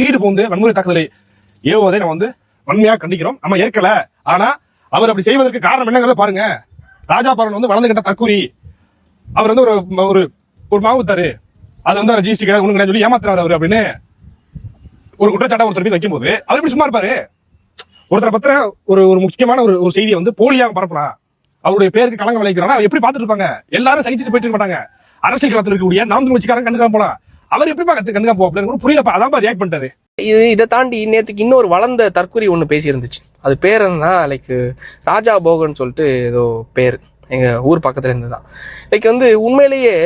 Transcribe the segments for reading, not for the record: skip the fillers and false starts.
வீடு போந்து வன்முறை தாக்குதலை ஏவுவதை நம்ம வன்மையாக கண்டிக்கிறோம். நம்ம ஏற்கல. ஆனா அவர் அப்படி செய்வதற்கு காரணம் என்னங்கிறத பாருங்க. ராஜா பாரன் வளர்ந்து கிட்ட தற்கூரி அவர் ஒரு ஒரு ஒரு மாவுத்தாரு அது ஜிஎஸ்டி கிடையாது ஒண்ணு கிடையாது சொல்லி ஏமாத்துறாரு அவர் அப்படின்னு ஒரு குற்றச்சாட்டை ஒருத்தர் மீது வைக்கும் போது அவர் எப்படி சும்மா இருப்பாரு? ஒருத்தரை பத்திர ஒரு ஒரு முக்கியமான ஒரு செய்தியை போலியாக பரப்பலாம், அவருடைய பேருக்கு களங்கம் விளைக்கிறாங்க. எப்படி பார்த்துட்டு இருப்பாங்க? எல்லாரும் சகிச்சுட்டு போயிட்டு இருக்க மாட்டாங்க. அரசியல் களத்தில் இருக்கக்கூடிய நாம் வச்சுக்காரங்க கண்டுக்காம போலாம். அவர் எப்படி கண்டுக்காம போகலாம் புரியல. அதான் ரியாக்ட் பண்ணிட்டாரு. இதை தாண்டி நேற்றுக்கு இன்னொரு வளர்ந்த தற்கொலை ஒன்று பேசி இருந்துச்சு. அது பேர் என்னன்னா லைக் ராஜா போகன்னு சொல்லிட்டு ஏதோ பேர் எங்க ஊர் பக்கத்துல இருந்துதான். லைக் உண்மையிலேயே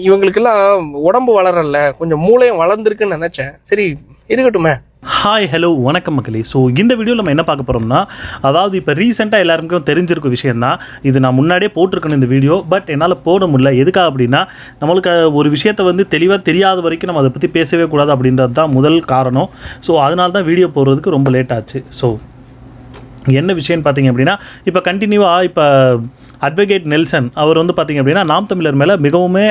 இவங்களுக்கெல்லாம் உடம்பு வளரல, கொஞ்சம் மூளையும் வளர்ந்துருக்குன்னு நினைச்சேன். சரி இருக்கட்டுமே. ஹாய் ஹலோ வணக்கம் மக்களே. ஸோ இந்த வீடியோவில் நம்ம என்ன பார்க்க போகிறோம்னா, அதாவது இப்போ ரீசெண்டாக எல்லாருக்கும் தெரிஞ்சிருக்க விஷயந்தான். இது நான் முன்னாடியே போட்டிருக்கணும் இந்த வீடியோ, பட் என்னால் போட முடியல. எதுக்காக அப்படின்னா, நம்மளுக்கு ஒரு விஷயத்தை தெளிவாக தெரியாத வரைக்கும் நம்ம அதை பற்றி பேசவே கூடாது அப்படின்றது தான் முதல் காரணம். ஸோ அதனால தான் வீடியோ போடுறதுக்கு ரொம்ப லேட் ஆச்சு. ஸோ என்ன விஷயம்னு பார்த்தீங்க அப்படின்னா, இப்போ கண்டினியூவாக இப்போ அட்வொகேட் நெல்சன் அவர் பார்த்திங்க அப்படின்னா நாம் தமிழர் மேலே மிகவுமே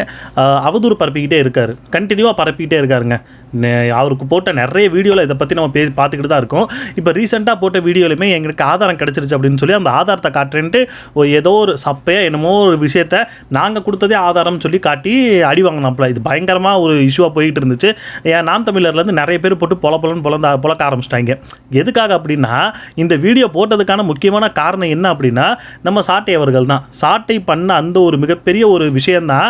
அவதூறு பரப்பிக்கிட்டே இருக்கார். கண்டினியூவாக பரப்பிக்கிட்டே இருக்காருங்க. அவருக்கு போட்ட நிறைய வீடியோவில் இதை பற்றி நம்ம பார்த்துக்கிட்டு தான் இருக்கோம். இப்போ ரீசெண்டாக போட்ட வீடியோலையுமே எங்களுக்கு ஆதாரம் கிடச்சிருச்சு அப்படின்னு சொல்லி அந்த ஆதாரத்தை காட்டுறேன்ட்டு ஏதோ ஒரு சப்பையாக என்னமோ ஒரு விஷயத்தை நாங்கள் கொடுத்ததே ஆதாரம்னு சொல்லி காட்டி அடி வாங்கினாப்புல. இது பயங்கரமாக ஒரு இஷ்யூவாக போயிட்டு இருந்துச்சு. ஏன் நாம் தமிழர்லேருந்து நிறைய பேர் போட்டு புலக்க ஆரம்பிச்சிட்டாங்க. எதுக்காக அப்படின்னா, இந்த வீடியோ போட்டதுக்கான முக்கியமான காரணம் என்ன அப்படின்னா, நம்ம சாட்டை அவர்கள் தான். சாட்டை பண்ண அந்த ஒரு மிகப்பெரிய ஒரு விஷயந்தான்.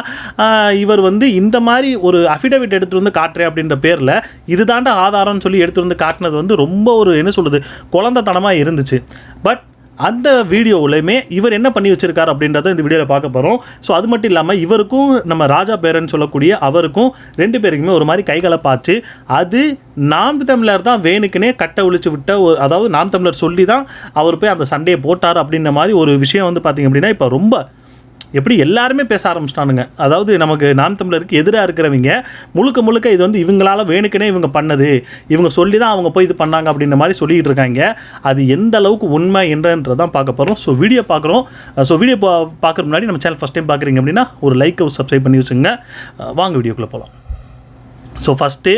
இவர் இந்த மாதிரி ஒரு அஃபிடவிட் எடுத்துகிட்டு காட்டுறேன் அப்படின்ற பேரில் இதுதாண்ட ஆதாரம்னு சொல்லி எடுத்துகிட்டு காட்டினது ரொம்ப ஒரு என்ன சொல்கிறது குழந்தைத்தனமாக இருந்துச்சு. பட் அந்த வீடியோவிலையுமே இவர் என்ன பண்ணி வச்சிருக்காரு அப்படின்றத இந்த வீடியோவில் பார்க்க போகிறோம். ஸோ அது மட்டும் இல்லாமல் இவருக்கும் நம்ம ராஜா பேரன் சொல்லக்கூடிய அவருக்கும் ரெண்டு பேருக்குமே ஒரு மாதிரி கைகலப்பாச்சு. அது நாம் தமிழர் தான் வேணுக்குனே கட்டை ஒழிச்சு விட்ட அதாவது நாம் தமிழர் சொல்லி தான் அவர் போய் அந்த சண்டையை போட்டார் அப்படின்ற மாதிரி ஒரு விஷயம் பார்த்திங்க அப்படின்னா இப்போ ரொம்ப எப்படி எல்லாருமே பேச ஆரம்பிச்சிட்டானுங்க. அதாவது நமக்கு நாம் தமிழருக்கு எதிராக இருக்கிறவங்க முழுக்க இது இவங்களால வேணுக்குனே இவங்க பண்ணது, இவங்க சொல்லி தான் அவங்க போய் இது பண்ணாங்க அப்படின்ற மாதிரி சொல்லிகிட்டு இருக்காங்க. அது எந்த அளவுக்கு உண்மை என்றதான் பார்க்க போகிறோம். ஸோ வீடியோ பார்க்குறோம். ஸோ வீடியோ பார்க்குற முன்னாடி நம்ம சேனல் ஃபஸ்ட் டைம் பார்க்குறீங்க அப்படின்னா ஒரு லைக் சப்ஸ்கிரைப் பண்ணி வச்சுங்க. வாங்க வீடியோக்குள்ளே போகலாம். ஸோ ஃபஸ்ட்டு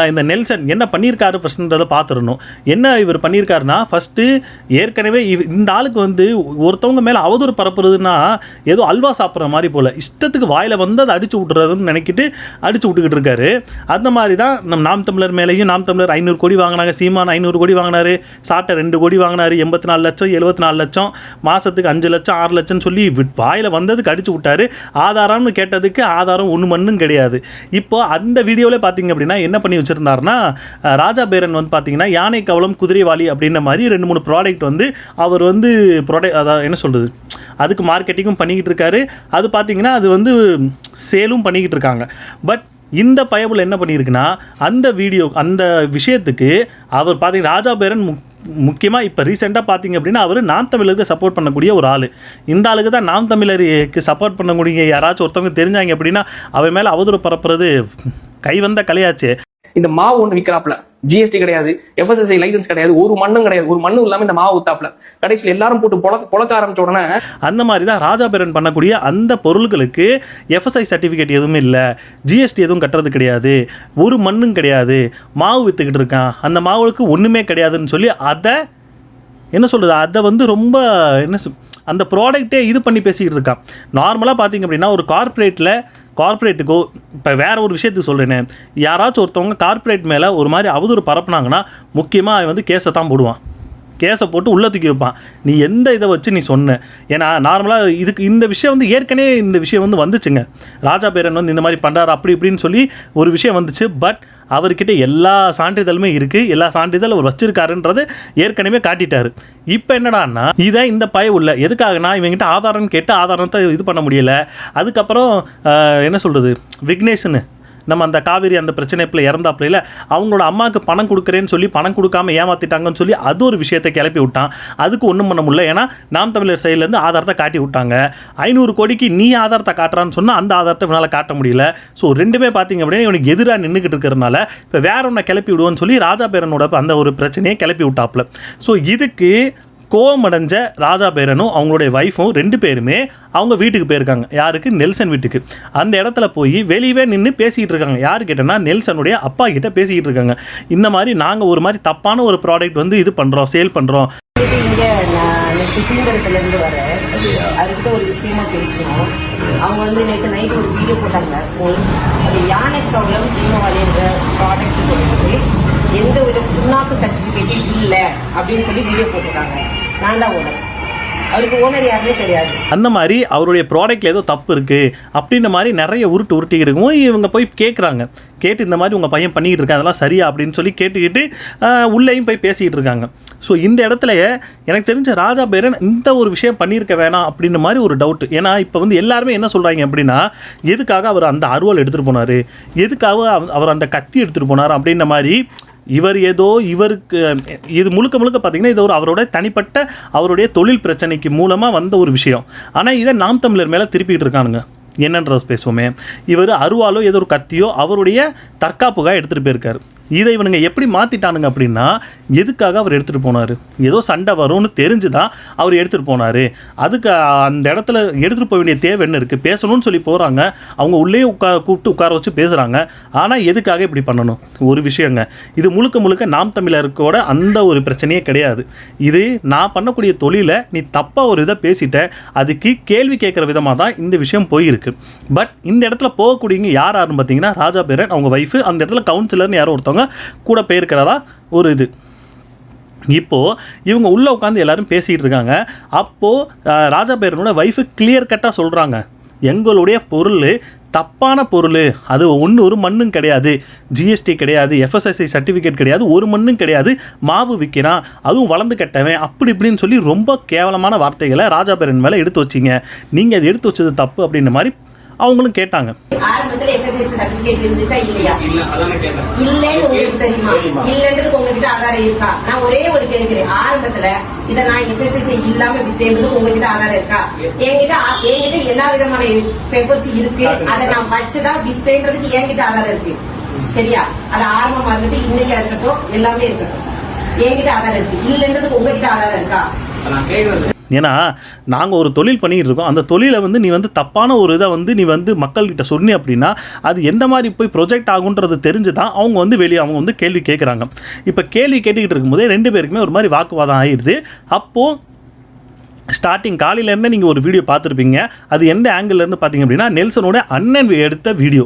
இந்த நெல்சன் என்ன பண்ணியிருக்காரு ஃபஸ்ட்டுன்றதை பார்த்துடணும். என்ன இவர் பண்ணியிருக்காருன்னா, ஃபஸ்ட்டு ஏற்கனவே இந்த ஆளுக்கு ஒருத்தவங்க மேலே அவதூறு பரப்புறதுன்னா ஏதோ அல்வா சாப்பிட்ற மாதிரி போல் இஷ்டத்துக்கு வாயில் அதை அடிச்சு விட்டுறதுன்னு நினைக்கிட்டு அடிச்சு விட்டுக்கிட்டு இருக்காரு. அந்த மாதிரி தான் நம்ம நாம் தமிழர் மேலேயும் நாம் தமிழர் 500 கோடி வாங்கினாங்க, சீமான் 500 கோடி வாங்கினார், சாட்டை 2 கோடி வாங்கினார், 84 லட்சம் 74 லட்சம், மாதத்துக்கு 5 லட்சம் 6 லட்சம்னு சொல்லி வாயில் வந்ததுக்கு அடிச்சு விட்டார். ஆதாரம்னு கேட்டதுக்கு ஆதாரம் ஒன்று மண்ணும் கிடையாது. இப்போ அந்த வீடியோவில் பார்த்தீங்க அப்படின்னா என்ன பண்ணி வச்சிருந்தாருன்னா, ராஜா பேரன் பார்த்தீங்கன்னா யானை கவலம் குதிரைவாளி அப்படின்ற மாதிரி 2-3 ப்ராடக்ட் அவர் அதாவது என்ன சொல்கிறது அதுக்கு மார்க்கெட்டிங்கும் பண்ணிக்கிட்டு இருக்காரு. அது பார்த்தீங்கன்னா அது சேலும் பண்ணிக்கிட்டு இருக்காங்க. பட் இந்த பயபுல் என்ன பண்ணியிருக்குன்னா, அந்த வீடியோ அந்த விஷயத்துக்கு அவர் பார்த்தீங்கன்னா ராஜா பேரன் முக்கியமாக இப்போ ரீசெண்டாக பார்த்தீங்க அப்படின்னா அவர் நாம் தமிழருக்கு சப்போர்ட் பண்ணக்கூடிய ஒரு ஆள். இந்த ஆளுக்கு தான் நாம் தமிழருக்கு சப்போர்ட் பண்ணக்கூடிய யாராச்சும் ஒருத்தவங்க தெரிஞ்சாங்க அப்படின்னா அவன் மேலே அவதூறு பரப்புறது கை வந்த கலையாச்சு. இந்த மாவு ஒன்று விற்கிறாப்புல, ஜிஎஸ்டி கிடையாது, எஃப்எஸ்எஸ்ஐ லைசன்ஸ் கிடையாது, ஒரு மண்ணும் கிடையாது, ஒரு மண்ணும் இல்லாமல் இந்த மாவு வித்தாப்புல கடைசியில் எல்லாரும் போட்டு பொழக்க ஆரம்பிச்ச உடனே அந்த மாதிரி தான் ராஜா பேரன் பண்ணக்கூடிய அந்த பொருட்களுக்கு எஃப்எஸ்ஐ சர்டிஃபிகேட் எதுவுமே இல்லை, ஜிஎஸ்டி எதுவும் கட்டுறது கிடையாது, ஒரு மண்ணும் கிடையாது, மாவு விற்றுக்கிட்டு இருக்கான், அந்த மாவுக்கு ஒன்றுமே கிடையாதுன்னு சொல்லி அதை என்ன சொல்கிறது அதை ரொம்ப என்ன அந்த ப்ராடக்டே இது பண்ணி பேசிக்கிட்டு இருக்கான். நார்மலாக பார்த்திங்க அப்படின்னா ஒரு கார்ப்பரேட்டுக்கோ இப்போ வேறு ஒரு விஷயத்துக்கு சொல்கிறேனே, யாராச்சும் ஒருத்தவங்க கார்ப்பரேட் மேலே ஒரு மாதிரி அவதூறு பரப்புனாங்கன்னா முக்கியமாக கேஸை தான் போடுவான். கேஸை போட்டு உள்ளே தூக்கி வைப்பான். நீ எந்த இதை வச்சு நீ சொன்ன, ஏன்னா நார்மலாக இதுக்கு இந்த விஷயம் ஏற்கனவே இந்த விஷயம் வந்துச்சுங்க. ராஜா பேரன் இந்த மாதிரி பண்ணுறாரு அப்படி இப்படின்னு சொல்லி ஒரு விஷயம் வந்துச்சு. பட் அவர்கிட்ட எல்லா சான்றிதழுமே இருக்குது, எல்லா சான்றிதழ் அவர் வச்சிருக்காருன்றது ஏற்கனவே காட்டிட்டார். இப்போ என்னடான்னா இதை இந்த உள்ள எதுக்காகனா இவங்ககிட்ட ஆதாரம் கேட்டு ஆதாரத்தை இது பண்ண முடியலை. அதுக்கப்புறம் என்ன சொல்கிறது விக்னேஷ்னு நம்ம அந்த காவேரி அந்த பிரச்சனைப்பில் இறந்தாப்புல அவங்களோட அம்மாவுக்கு பணம் கொடுக்குறேன்னு சொல்லி பணம் கொடுக்காம ஏமாற்றிட்டாங்கன்னு சொல்லி அது ஒரு விஷயத்தை கிளப்பி விட்டான். அதுக்கு ஒன்றும் பண்ண முடியல, ஏன்னா நாம் தமிழர் சைட்லேருந்து ஆதாரத்தை காட்டி விட்டாங்க. 500 கோடிக்கு நீ ஆதாரத்தை காட்டுறான்னு சொன்னால் அந்த ஆதாரத்தை இவனால் காட்ட முடியல. ஸோ ரெண்டுமே பார்த்திங்க அப்படின்னா இவனுக்கு எதிராக நின்றுக்கிட்டு இருக்கிறதுனால இப்போ வேற ஒன்றை கிளப்பி விடுவோன்னு சொல்லி ராஜா பேரனோட அந்த ஒரு பிரச்சனையை கிளப்பி விட்டாப்புல. ஸோ இதுக்கு கோவமடைஞ்ச ராஜா பேரனும் அவங்களுடைய ஒய்ஃபும் 2 பேருமே அவங்க வீட்டுக்கு போயிருக்காங்க. யாருக்கு? நெல்சன் வீட்டுக்கு. அந்த இடத்துல போய் வெளியவே நின்று பேசிக்கிட்டு இருக்காங்க. யார் கிட்டனா நெல்சனுடைய அப்பா கிட்ட பேசிக்கிட்டு இருக்காங்க. இந்த மாதிரி நாங்கள் ஒரு மாதிரி தப்பான ஒரு ப்ராடக்ட் வந்து இது பண்ணுறோம், சேல் பண்ணுறோம். இங்கே நான் சுசீந்திரத்துலேருந்து வரேன். அவர்கிட்ட ஒரு விஷயமா பேசணும். அவங்க வந்து நேற்று நைட்டு ஒரு வீடியோ போட்டாங்க. அது யானை ப்ராப்ளம் தீமவாலின்ற ப்ராடக்ட் சொல்லிட்டு எந்த ஒரு புண்ணாக்கு சர்டிஃபிகேட்டும் இல்லை அப்படின்னு சொல்லி வீடியோ போட்டிருக்காங்க. நான் தான் ஓனர், அவருக்கு ஓனர் யாருன்னே தெரியாது. அந்த மாதிரி அவருடைய ப்ராடக்ட்டில் ஏதோ தப்பு இருக்குது அப்படின்ற மாதிரி நிறைய உருட்டி இருக்கும். இவங்க போய் கேட்குறாங்க. கேட்டு இந்த மாதிரி உங்கள் பையன் பண்ணிக்கிட்டு இருக்காங்க, அதெல்லாம் சரியா அப்படின்னு சொல்லி கேட்டுக்கிட்டு உள்ளேயும் போய் பேசிக்கிட்டு இருக்காங்க. ஸோ இந்த இடத்துல எனக்கு தெரிஞ்ச ராஜா பேரன் இந்த ஒரு விஷயம் பண்ணியிருக்க வேணாம் அப்படின்ற மாதிரி ஒரு டவுட். ஏன்னா இப்போ வந்து எல்லாருமே என்ன சொல்கிறாங்க அப்படின்னா, எதுக்காக அவர் அந்த அருவாள் எடுத்துகிட்டு போனார், எதுக்காக அவர் அந்த கத்தி எடுத்துகிட்டு போனார் அப்படின்ற மாதிரி இவர் ஏதோ இவருக்கு இது முழுக்க பார்த்தீங்கன்னா இது ஒரு அவரோட தனிப்பட்ட அவருடைய தொழில் பிரச்சனைக்கு மூலமாக வந்த ஒரு விஷயம். ஆனால் இதை நாம் தமிழர் மேலே திருப்பிக்கிட்டு இருக்கானுங்க. என்னன்றது பேசுவோமே, இவர் அருவாலோ ஏதோ ஒரு கத்தியோ அவருடைய தற்காப்புக்காக எடுத்துகிட்டு போயிருக்காரு. இதை இவனுங்க எப்படி மாற்றிட்டானுங்க அப்படின்னா, எதுக்காக அவர் எடுத்துகிட்டு போனார், ஏதோ சண்டை வரும்னு தெரிஞ்சு தான் அவர் எடுத்துகிட்டு போனார். அதுக்கு அந்த இடத்துல எடுத்துகிட்டு போக வேண்டிய தேவை என்ன இருக்குது, பேசணும்னு சொல்லி போகிறாங்க. அவங்க உள்ளே கூப்பிட்டு உட்கார வச்சு பேசுகிறாங்க. ஆனால் எதுக்காக இப்படி பண்ணணும்? ஒரு விஷயங்க, இது முழுக்க நாம் தமிழருக்கோட அந்த ஒரு பிரச்சனையே கிடையாது. இது நான் பண்ணக்கூடிய தொழிலை நீ தப்பாக ஒரு இதை பேசிட்ட, அதுக்கு கேள்வி கேட்குற விதமாக தான் இந்த விஷயம் போயிருக்கு. பட் இந்த இடத்துல போகக்கூடியவங்க யாருன்னு பார்த்தீங்கன்னா ராஜா பேரன், அவங்க ஒய்ஃபு, அந்த இடத்துல கவுன்சிலர்னு யாரோ ஒருத்தவங்க கூட போயிருக்கிறதா ஒரு இது. இப்போது இவங்க உள்ளே உட்காந்து எல்லாரும் பேசிகிட்டு இருக்காங்க. அப்போது ராஜா பேரனோட ஒய்ஃபு கிளியர் கட்டாக சொல்கிறாங்க, எங்களுடைய பொருள் தப்பான பொருள், அது ஒரு மண்ணும் கிடையாது, ஜிஎஸ்டி கிடையாது, எஃப்எஸ்எஸ்ஐ சர்டிஃபிகேட் கிடையாது, ஒரு மண்ணும் கிடையாது, மாவு விற்கிறான், அதுவும் வளர்ந்து கட்டவன், அப்படி இப்படின்னு சொல்லி ரொம்ப கேவலமான வார்த்தைகளை ராஜா பேரன் மேலே எடுத்து வச்சிங்க. நீங்கள் அது எடுத்து வச்சது தப்பு அப்படின்ற மாதிரி அவங்களும் கேட்டாங்க. ஆரம்பத்துல எஃப்எஸ்எஸ் சர்டிஃபிகேட் இருந்துச்சா இல்லையா? இல்லன்னு உங்களுக்கு தெரியுமா? இல்லன்றதுக்கு உங்ககிட்ட ஆதாரம் இருக்கா? நான் ஒரே ஒரு கேட்கிறேன், ஆரம்பத்துல இதை நான் எஃப்எஸ்எஸ் இல்லாம வித்தேன்றது உங்ககிட்ட ஆதாரம் இருக்கா? என்கிட்ட எல்லா விதமான பேப்பர்ஸ் இருக்கு. அதை நான் வச்சுதான் வித்தேன்றதுக்கு என்கிட்ட ஆதாரம் இருக்கு. சரியா? அது ஆரம்பமா இருக்கட்டும், இன்னைக்கு இருக்கட்டும், எல்லாமே இருக்கட்டும், என்கிட்ட ஆதாரம் இருக்கு. இல்லன்றதுக்கு உங்ககிட்ட ஆதாரம் இருக்கா? நான் கேட்கறது. ஏன்னா நாங்கள் ஒரு தொழில் பண்ணிகிட்டு இருக்கோம். அந்த தொழிலை வந்து நீ வந்து தப்பான ஒரு இதை வந்து நீ வந்து மக்கள்கிட்ட சொன்னி அப்படின்னா அது எந்த மாதிரி போய் ப்ரொஜெக்ட் ஆகுன்றது தெரிஞ்சு தான் அவங்க வந்து வெளியே அவங்க வந்து கேள்வி கேட்குறாங்க. இப்போ கேள்வி கேட்டுக்கிட்டு இருக்கும்போதே 2 பேருக்குமே ஒரு மாதிரி வாக்குவாதம் ஆகிடுது. அப்போது ஸ்டார்டிங் காலையிலேருந்தே நீங்கள் ஒரு வீடியோ பார்த்துருப்பீங்க. அது எந்த ஆங்கிள்லேருந்து பார்த்தீங்க அப்படின்னா, நெல்சனோட அண்ணன் எடுத்த வீடியோ,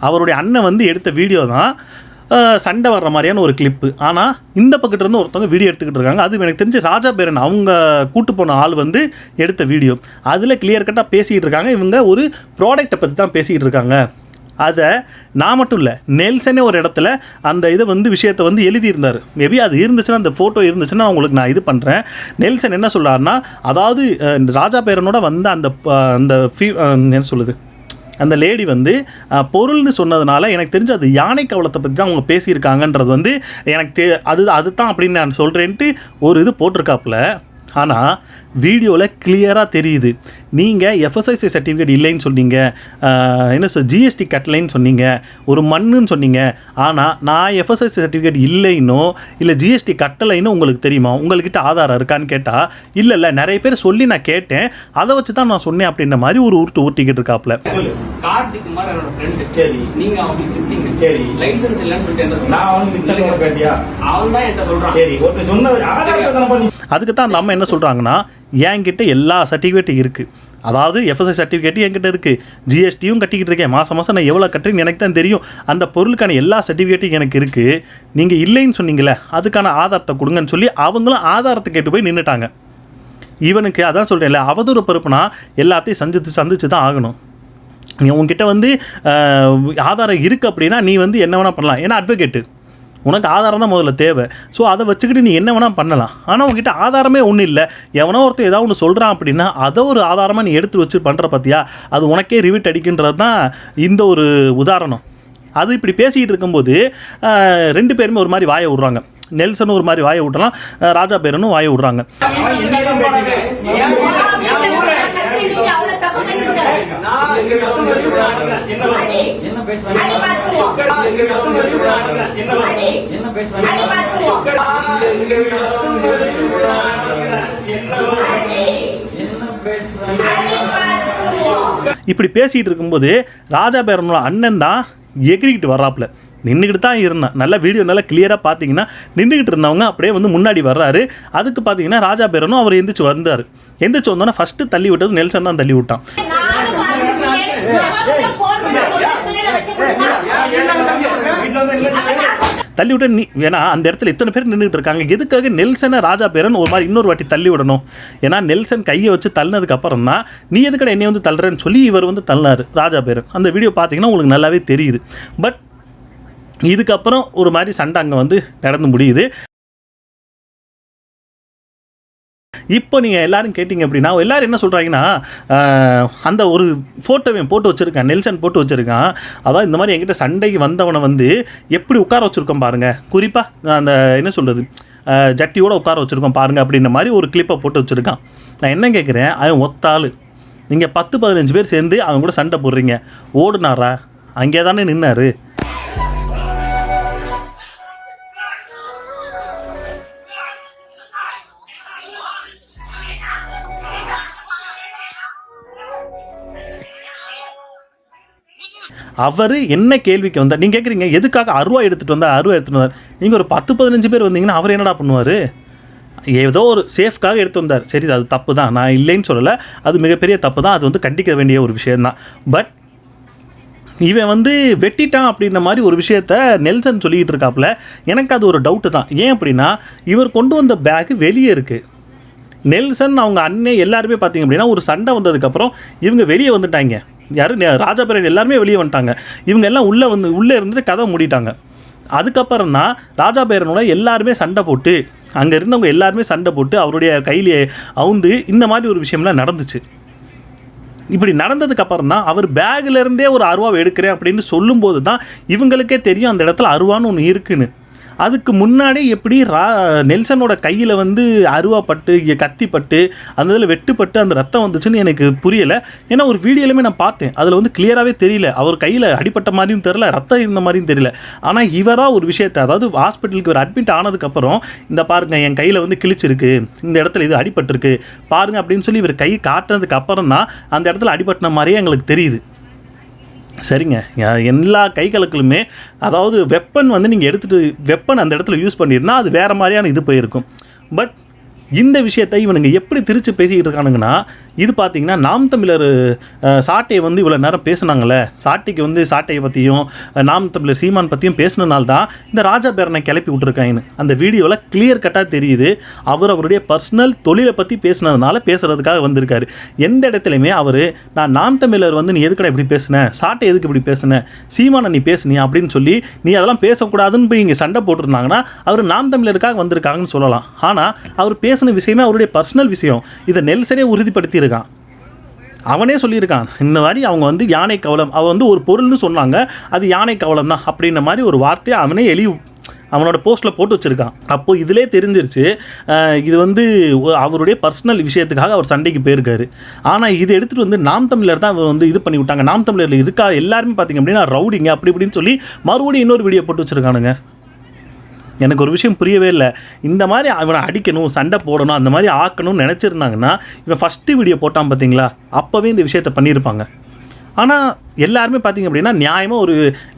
அவருடைய அண்ணன் வந்து எடுத்த வீடியோ தான் சண்டை வர்ற மாதிரியான ஒரு கிளிப்பு. ஆனால் இந்த பக்கத்துலேருந்து ஒருத்தவங்க வீடியோ எடுத்துக்கிட்டு இருக்காங்க. அது எனக்கு தெரிஞ்சு ராஜா பேரன் அவங்க கூட்டு போன ஆள் வந்து எடுத்த வீடியோ. அதில் கிளியர் கட்டாக பேசிக்கிட்டு இருக்காங்க. இவங்க ஒரு ப்ராடக்டை பற்றி தான் பேசிக்கிட்டு இருக்காங்க. அதை நான் மட்டும் இல்லை, நெல்சனே ஒரு இடத்துல அந்த இதை வந்து விஷயத்தை வந்து எழுதியிருந்தார். மேபி அது இருந்துச்சுன்னா, அந்த ஃபோட்டோ இருந்துச்சுன்னா உங்களுக்கு நான் இது பண்ணுறேன். நெல்சன் என்ன சொல்கிறாருன்னா, அதாவது ராஜா பேரனோட வந்து அந்த என்ன சொல்லுது, அந்த லேடி வந்து பொருள்னு சொன்னதுனால எனக்கு தெரிஞ்சு அது யானை கவலத்தை பற்றி தான் அவங்க பேசியிருக்காங்கன்றது வந்து எனக்கு அது தான் அப்படின்னு நான் சொல்கிறேன்ட்டு ஒரு இது போட்டிருக்காப்புல. ஆனால் வீடியோவில் கிளியராக தெரியுது, நீங்கள் எஃப்எஸ்எஸ்ஐ சர்டிஃபிகேட் இல்லைன்னு சொன்னீங்க, என்ன ஜிஎஸ்டி கட்டலைன்னு சொன்னீங்க, ஒரு மண்ணுன்னு சொன்னீங்க. ஆனால் நான் எஃப்எஸ்எஸ்ஐ சர்டிஃபிகேட் இல்லைன்னோ இல்லை ஜிஎஸ்டி கட்டலைன்னு உங்களுக்கு தெரியுமா, உங்கள்கிட்ட ஆதாரம் இருக்கான்னு கேட்டால் இல்லை நிறைய பேர் சொல்லி நான் கேட்டேன், அதை வச்சு தான் நான் சொன்னேன் அப்படின்ற மாதிரி ஒரு ஊட்டிக்கிட்டு இருக்காப்புல. கார்த்திக் குமார் என்னோட ஃப்ரெண்ட். சரி, நீங்க அவங்களுக்கு வித்தீங்க. சரி, லைசென்ஸ் இல்லன்னு சொல்லிட்டு நான் அவனுக்கு வித்தலைங்க கேட்டியா? அவன் தான் என்கிட்ட சொல்றான். சரி, ஓகே, சொன்ன அதுக்கு தான் நம்ம என்ன சொல்கிறாங்கன்னா, என்கிட்ட எல்லா சர்டிஃபிகேட்டும் இருக்குது. அதாவது எஃப்எஸ்ஐ சர்டிஃபிகேட்டும் என்கிட்ட இருக்குது, ஜிஎஸ்டியும் கட்டிக்கிட்டு இருக்கேன், மாதம் நான் எவ்வளோ கட்டுறேன்னு எனக்கு தான் தெரியும். அந்த பொருளுக்கான எல்லா சர்டிஃபிகேட்டும் எனக்கு இருக்குது. நீங்கள் இல்லைன்னு சொன்னீங்களே, அதுக்கான ஆதாரத்தை கொடுங்கன்னு சொல்லி அவங்களும் ஆதாரத்தை கேட்டு போய் நின்றுட்டாங்க. இவனுக்கு அதான் சொல்கிறேன்ல, அவதூறு பருப்புனா எல்லாத்தையும் சந்திச்சு தான் ஆகணும். நீ உங்ககிட்ட வந்து ஆதாரம் இருக்குது அப்படின்னா நீ வந்து என்ன வேணால் பண்ணலாம். ஏன்னா அட்வொகேட்டு, உனக்கு ஆதாரம் தான் முதல்ல தேவை. ஸோ அதை வச்சுக்கிட்டு நீ என்ன வேணால் பண்ணலாம். ஆனால் உங்ககிட்ட ஆதாரமே ஒன்றும் இல்லை, எவனோ ஒருத்தர் ஏதாவது ஒன்று சொல்கிறான் அப்படின்னா அதை ஒரு ஆதாரமாக நீ எடுத்து வச்சு பண்ணுற பார்த்தியா, அது உனக்கே ரிவிட் அடிக்கின்றது தான் இந்த ஒரு உதாரணம். அது இப்படி பேசிக்கிட்டு இருக்கும்போது 2 பேருமே ஒரு மாதிரி வாயை விட்றாங்க. நெல்சனும் ஒரு மாதிரி வாயை விட்டுறான், ராஜா பேரனும் வாயை விட்றாங்க. என்ன பேசுறாங்க? இப்படி பேசிகிட்டு இருக்கும்போது ராஜா பேரனோட அண்ணன் தான் எகிரிக்கிட்டு வர்றாப்புல. நின்றுக்கிட்டு தான் இருந்தான். நல்லா வீடியோ நல்லா கிளியராக பார்த்தீங்கன்னா நின்றுக்கிட்டு இருந்தவங்க அப்படியே வந்து முன்னாடி வர்றாரு. அதுக்கு பார்த்தீங்கன்னா ராஜா பேரனும் அவர் எந்திரிச்சு வந்தார். எந்திரிச்சு வந்தோன்னா ஃபஸ்ட்டு தள்ளி விட்டது நெல்சன் தான் தள்ளி விட்டான். தள்ளி விட்ட நீ ஏன்னா அந்த இடத்துல இத்தனை பேர் நின்றுட்டு இருக்காங்க, எதுக்காக நெல்சனை ராஜா பேரன் ஒரு மாதிரி இன்னொரு வாட்டி தள்ளி விடணும்? ஏன்னா நெல்சன் கையை வச்சு தள்ளினதுக்கு அப்புறம் தான் நீ எதுக்கட என்னை வந்து தள்ளுறேன்னு சொல்லி இவர் வந்து தள்ளினார் ராஜா பேரன். அந்த வீடியோ பார்த்தீங்கன்னா உங்களுக்கு நல்லாவே தெரியுது. பட் இதுக்கப்புறம் ஒரு மாதிரி சண்டை அங்கே வந்து நடந்து முடியுது. இப்போ நீங்கள் எல்லோரும் கேட்டிங்க அப்படின்னா எல்லோரும் என்ன சொல்கிறாங்கன்னா, அந்த ஒரு ஃபோட்டோவை போட்டு வச்சுருக்கான், நெல்சன் போட்டு வச்சுருக்கான். அதாவது இந்த மாதிரி என்கிட்ட சண்டைக்கு வந்தவனை வந்து எப்படி உட்கார வச்சுருக்கோம் பாருங்கள், குறிப்பாக அந்த என்ன சொல்கிறது ஜட்டியோடு உட்கார வச்சுருக்கோம் பாருங்கள் அப்படின்ற மாதிரி ஒரு கிளிப்பை போட்டு வச்சுருக்கான். நான் என்ன கேட்குறேன், அவன் ஒத்தாள், நீங்கள் 10-15 பேர் சேர்ந்து அவன் கூட சண்டை போடுறீங்க. ஓடுனாரா? அங்கே தானே நின்னார். அவர் என்ன கேள்விக்கு வந்தார்? நீங்கள் கேட்குறீங்க எதுக்காக அருவா எடுத்துகிட்டு வந்தார்? நீங்கள் ஒரு 10-15 பேர் வந்தீங்கன்னா அவர் என்னடா பண்ணுவார்? ஏதோ ஒரு சேஃப்காக எடுத்து வந்தார். சரி, அது தப்பு தான், நான் இல்லைன்னு சொல்லலை, அது மிகப்பெரிய தப்பு தான், அது வந்து கண்டிக்க வேண்டிய ஒரு விஷயந்தான். பட் இவன் வந்து வெட்டிட்டான் அப்படின்ற மாதிரி ஒரு விஷயத்த நெல்சன் சொல்லிக்கிட்டு இருக்காப்புல. எனக்கு அது ஒரு டவுட்டு தான். ஏன் அப்படின்னா இவர் கொண்டு வந்த பேக்கு வெளியே இருக்குது. நெல்சன் அவங்க அண்ணன் எல்லாருமே பார்த்திங்க அப்படின்னா ஒரு சண்டை வந்ததுக்கப்புறம் இவங்க வெளியே வந்துட்டாங்க. யார்? ராஜா பேரன் எல்லாருமே வெளியே வந்துட்டாங்க. இவங்க எல்லாம் உள்ளே இருந்துட்டு கதை மூடிட்டாங்க. அதுக்கப்புறம் தான் ராஜா பேரனோட எல்லாருமே சண்டை போட்டு, அங்கே இருந்தவங்க எல்லாருமே சண்டை போட்டு அவருடைய கையிலே அவுந்து இந்த மாதிரி ஒரு விஷயம்லாம் நடந்துச்சு. இப்படி நடந்ததுக்கப்புறம் தான் அவர் பேக்கிலேருந்தே ஒரு அருவாவை எடுக்கிறேன் அப்படின்னு சொல்லும்போது தான் இவங்களுக்கே தெரியும் அந்த இடத்துல அருவான்னு ஒன்று இருக்குன்னு. அதுக்கு முன்னாடி எப்படி நெல்சனோட கையில் வந்து அருவாப்பட்டு கத்திப்பட்டு அந்த இதில் வெட்டுப்பட்டு அந்த ரத்தம் வந்துச்சுன்னு எனக்கு புரியலை. ஏன்னா ஒரு வீடியோலையுமே நான் பார்த்தேன், அதில் வந்து கிளியராகவே தெரியல, அவர் கையில் அடிப்பட்ட மாதிரியும் தெரில, ரத்தம் இருந்த மாதிரியும் தெரியல. ஆனால் இவராக ஒரு விஷயத்தை, அதாவது ஹாஸ்பிட்டலுக்கு ஒரு அட்மிட் ஆனதுக்கப்புறம் இந்த பாருங்கள் என் கையில் வந்து கிழிச்சிருக்கு, இந்த இடத்துல இது அடிபட்டிருக்கு பாருங்கள் அப்படின்னு சொல்லி இவர் கை காட்டுனதுக்கு அப்புறம் தான் அந்த இடத்துல அடிபட்டின மாதிரியே எங்களுக்கு தெரியுது. சரிங்க, எல்லா கை கலக்குலுமே அதாவது வெப்பன் வந்து நீங்கள் எடுத்துகிட்டு வெப்பன் அந்த இடத்துல யூஸ் பண்ணியிருந்தா அது வேறு மாதிரியான இது போயிருக்கும். பட் இந்த விஷயத்தை இவனுங்க எப்படி திரிச்சு பேசிக்கிட்டு இருக்கானுங்கன்னா, இது பார்த்தீங்கன்னா நாம் தமிழர் சாட்டையை வந்து இவ்வளோ நேரம் பேசுனாங்களே, சாட்டைக்கு வந்து சாட்டையை பற்றியும் நாம் தமிழர் சீமான் பற்றியும் பேசினால்தான் தான் இந்த ராஜா பேரனை கிளப்பி விட்ருக்காங்கன்னு அந்த வீடியோவில் கிளியர் கட்டாக தெரியுது. அவருடைய பர்சனல் தொழிலை பற்றி பேசுனதுனால பேசுகிறதுக்காக வந்திருக்காரு. எந்த இடத்துலையுமே அவர் நான் நாம் தமிழர் வந்து நீ எதுக்கடா இப்படி பேசுனேன், சாட்டை எதுக்கு இப்படி பேசுனேன், சீமானை நீ பேசுனியா அப்படின்னு சொல்லி நீ அதெல்லாம் பேசக்கூடாதுன்னு போய் இங்கே சண்டை போட்டிருந்தாங்கன்னா அவர் நாம் தமிழருக்காக வந்திருக்காங்கன்னு சொல்லலாம். ஆனால் அவர் பேசின விஷயமே அவருடைய பர்சனல் விஷயம். இதை நெல்சனே உறுதிப்படுத்தி இருக்கான். அவனே சொல்லியிருக்கான் இந்த மாதிரி அவங்க வந்து யானை கவலம், அவன் வந்து ஒரு பொருள்னு சொன்னாங்க, அது யானை கவலம் தான் அப்படின்ற மாதிரி ஒரு வார்த்தையை அவனே அவனோட போஸ்ட்டில் போட்டு வச்சுருக்கான். அப்போது இதிலே தெரிஞ்சிருச்சு இது வந்து அவருடைய பர்சனல் விஷயத்துக்காக அவர் சண்டைக்கு போயிருக்காரு. ஆனால் இது எடுத்துகிட்டு வந்து நாம் தமிழர் தான் வந்து இது பண்ணி விட்டாங்க. நாம் தமிழரில் இருக்கா எல்லாருமே பார்த்திங்க அப்படின்னா ரவுடிங்க அப்படி இப்படின்னு சொல்லி மறுபடியும் இன்னொரு வீடியோ போட்டு வச்சுருக்கானுங்க. எனக்கு ஒரு விஷயம் புரியவே இல்லை. இந்த மாதிரி அவனை அடிக்கணும், சண்டை போடணும், அந்த மாதிரி ஆக்கணும்னு நினச்சிருந்தாங்கன்னா இவன் ஃபஸ்ட்டு வீடியோ போட்டான் பார்த்தீங்களா, அப்போவே இந்த விஷயத்தை பண்ணியிருப்பாங்க. ஆனால் எல்லாருமே பார்த்திங்க அப்படின்னா நியாயமாக ஒரு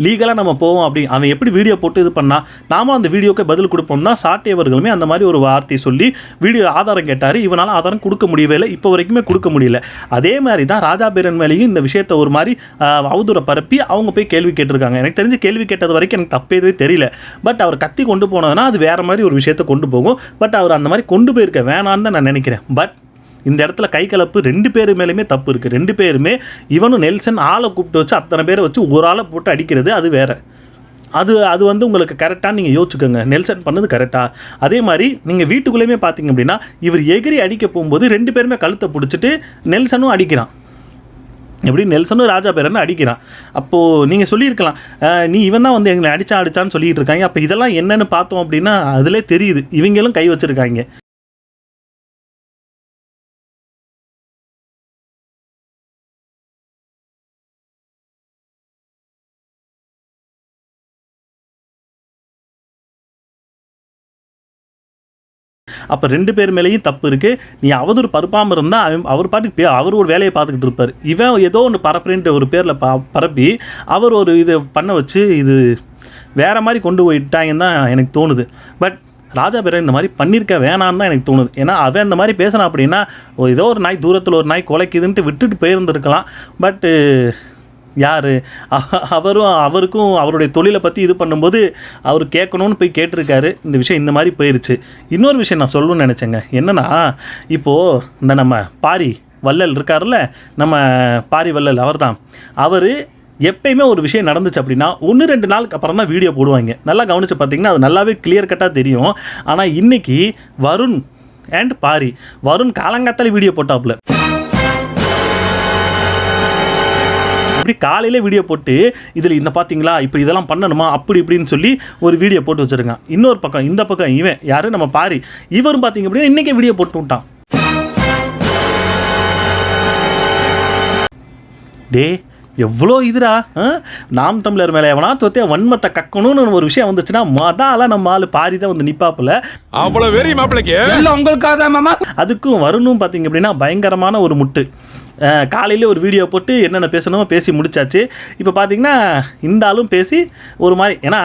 லீகலாக நம்ம போவோம். அப்படி அவன் எப்படி வீடியோ போட்டு இது பண்ணால் நாம அந்த வீடியோக்கு பதில் கொடுப்போம் தான் சாட்டையவர்களுமே அந்த மாதிரி ஒரு வார்த்தையை சொல்லி வீடியோ ஆதாரம் கேட்டார். இவனால் ஆதாரம் கொடுக்க முடியவே இல்லை, இப்போ வரைக்குமே கொடுக்க முடியல. அதே மாதிரி தான் ராஜா பேரன் மேலேயும் இந்த விஷயத்தை ஒரு மாதிரி அவதூறை பரப்பி அவங்க போய் கேள்வி கேட்டிருக்காங்க. எனக்கு தெரிஞ்சு கேள்வி கேட்டது வரைக்கும் எனக்கு தப்பு எதுவும் தெரியல. பட் அவர் கத்தி கொண்டு போனதுன்னா அது வேறு மாதிரி ஒரு விஷயத்தை கொண்டு போகும். பட் அவர் அந்த மாதிரி கொண்டு போயிருக்க வேணான்னு தான் நான் நினைக்கிறேன். பட் இந்த இடத்துல கை கலப்பு 2 பேர் மேலேயுமே தப்பு இருக்குது. 2 பேருமே இவனும் நெல்சன் ஆளை கூப்பிட்டு வச்சு அத்தனை பேரை வச்சு ஒரு ஆளை போட்டு அடிக்கிறது அது வேறு. அது வந்து உங்களுக்கு கரெக்டாக நீங்கள் யோசிச்சுக்கோங்க, நெல்சன் பண்ணது கரெக்டாக. அதே மாதிரி நீங்கள் வீட்டுக்குள்ளேயுமே பார்த்தீங்க அப்படின்னா இவர் எகிரி அடிக்க போகும்போது 2 பேருமே கழுத்தை பிடிச்சிட்டு நெல்சனும் அடிக்கிறான். எப்படி நெல்சனும் ராஜா பேரன்னு அடிக்கிறான். அப்போது நீங்கள் சொல்லியிருக்கலாம் நீ இவன் தான் வந்து எங்களை அடிச்சான்னு சொல்லிட்டு இருக்காங்க. அப்போ இதெல்லாம் என்னென்னு பார்த்தோம் அப்படின்னா அதிலே தெரியுது இவங்களும் கை வச்சுருக்காங்க. அப்போ 2 பேர் மேலேயும் தப்பு இருக்குது. நீ அவதூறு பரப்பாமல் இருந்தால் அவர் பாட்டுக்கு அவர் ஒரு வேலையை பார்த்துக்கிட்டு இருப்பார். இவன் ஏதோ ஒன்று பரப்புறேன்ட்டு ஒரு பேரில் பரப்பி அவர் ஒரு இதை பண்ண வச்சு இது வேறு மாதிரி கொண்டு போயிட்டாங்கன்னு தான் எனக்கு தோணுது. பட் ராஜா பேரன் இந்த மாதிரி பண்ணியிருக்க வேணான்னு தான் எனக்கு தோணுது. ஏன்னா அவன் இந்த மாதிரி பேசினான் அப்படின்னா ஏதோ ஒரு நாய் தூரத்தில் ஒரு நாய் குலைக்குதுன்ட்டு விட்டுட்டு போயிருந்துருக்கலாம். பட்டு யார் அவருக்கும் அவருடைய தொழிலை பற்றி இது பண்ணும்போது அவர் கேட்கணும்னு போய் கேட்டிருக்காரு. இந்த விஷயம் இந்த மாதிரி போயிடுச்சு. இன்னொரு விஷயம் நான் சொல்லணும்னு நினச்சேங்க. என்னென்னா இப்போது இந்த நம்ம பாரி வள்ளல் இருக்கார்ல, நம்ம பாரி வள்ளல் அவர் எப்பயுமே ஒரு விஷயம் நடந்துச்சு அப்படின்னா 1-2 நாளுக்கு அப்புறம் தான் வீடியோ போடுவாங்க. நல்லா கவனித்து பார்த்தீங்கன்னா அது நல்லாவே கிளியர் கட்டாக தெரியும். ஆனால் இன்றைக்கி வருண் அண்ட் பாரி, வருண் காலங்காத்தாலே வீடியோ போட்டாப்புல. அப்படி காலையில் வீடியோ போட்டு இதில் இந்த பார்த்தீங்களா இப்போ இதெல்லாம் பண்ணணுமா அப்படி இப்படின்னு சொல்லி ஒரு வீடியோ போட்டு வச்சுருக்கான். இன்னொரு பக்கம் இந்த பக்கம் இவன் யார் நம்ம பாரி, இவரும் பார்த்தீங்க அப்படின்னா இன்றைக்கே வீடியோ போட்டு விட்டான். டே எவ்வளோ இதுரா, நாம் தமிழர் மேலே எவனா தொத்தே வன்மத்தை கக்கணும்னு ஒரு விஷயம் வந்துச்சுன்னா மதாலாம் நம்ம ஆள் பாரி தான் வந்து நிப்பாப்புல. அவ்வளோ வெறி மாப்பிளைக்கு உங்களுக்காக மாமா. அதுக்கும் வரணும் பார்த்தீங்க அப்படின்னா பயங்கரமான ஒரு முட்டு. காலையில் ஒரு வீடியோ போட்டு என்னென்ன பேசணுமோ பேசி முடிச்சாச்சு. இப்போ பார்த்தீங்கன்னா இந்த ஆளும் பேசி ஒரு மாதிரி, ஏன்னா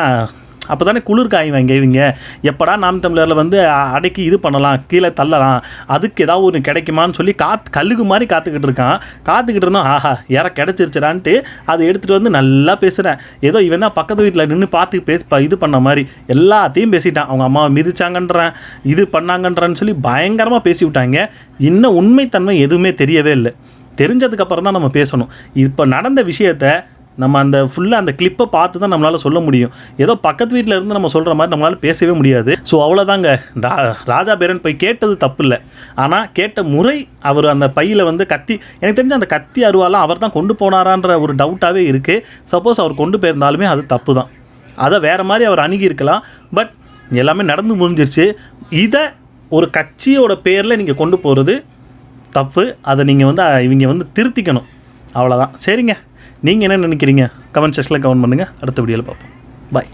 அப்போ தானே குளிர் காய்வாங்க இவங்க. எப்படா நாம் தமிழரில் வந்து அடக்கி இது பண்ணலாம், கீழே தள்ளலாம், அதுக்கு ஏதாவது ஒன்று கிடைக்குமான்னு சொல்லி கல்லுக்கு மாதிரி காத்துக்கிட்டு இருக்கான். காத்துக்கிட்டு இருந்தோம், ஆஹா யாரை கிடச்சிருச்சுடான்ட்டு அதை எடுத்துகிட்டு வந்து நல்லா பேசுகிறேன். ஏதோ இவன் தான் பக்கத்து வீட்டில் நின்று பார்த்து இது பண்ண மாதிரி எல்லாத்தையும் பேசிட்டான். அவங்க அம்மாவை மிதிச்சாங்கன்றேன், இது பண்ணாங்கன்றான்னு சொல்லி பயங்கரமாக பேசி விட்டாங்க. இன்னும் உண்மைத்தன்மை எதுவுமே தெரியவே இல்லை. தெரிஞ்சதுக்கப்புறம் தான் நம்ம பேசணும். இப்போ நடந்த விஷயத்தை நம்ம அந்த ஃபுல்லாக அந்த கிளிப்பை பார்த்து தான் நம்மளால் சொல்ல முடியும். ஏதோ பக்கத்து வீட்டில் இருந்து நம்ம சொல்கிற மாதிரி நம்மளால் பேசவே முடியாது. ஸோ அவ்வளோதாங்க. ராஜா பேரன் போய் கேட்டது தப்பு இல்லை, ஆனால் கேட்ட முறை அவர் அந்த பையில் வந்து கத்தி, எனக்கு தெரிஞ்ச அந்த கத்தி அருவாலாம் அவர் தான் கொண்டு போனாரான்ற ஒரு டவுட்டாகவே இருக்குது. சப்போஸ் அவர் கொண்டு போயிருந்தாலுமே அது தப்பு தான். அதை வேறு மாதிரி அவர் அணுகியிருக்கலாம். பட் எல்லாமே நடந்து முடிஞ்சிருச்சு. இதை ஒரு கட்சியோட பேரில் நீங்கள் கொண்டு போகிறது தப்பு. அதை நீங்கள் வந்து இவங்க வந்து திருத்திக்கணும். அவ்வளோதான். சரிங்க, நீங்கள் என்ன நினைக்கிறீங்க? கமெண்ட் செக்ஷனில் கமெண்ட் பண்ணுங்கள். அடுத்த வீடியோவில் பார்ப்போம். பாய்.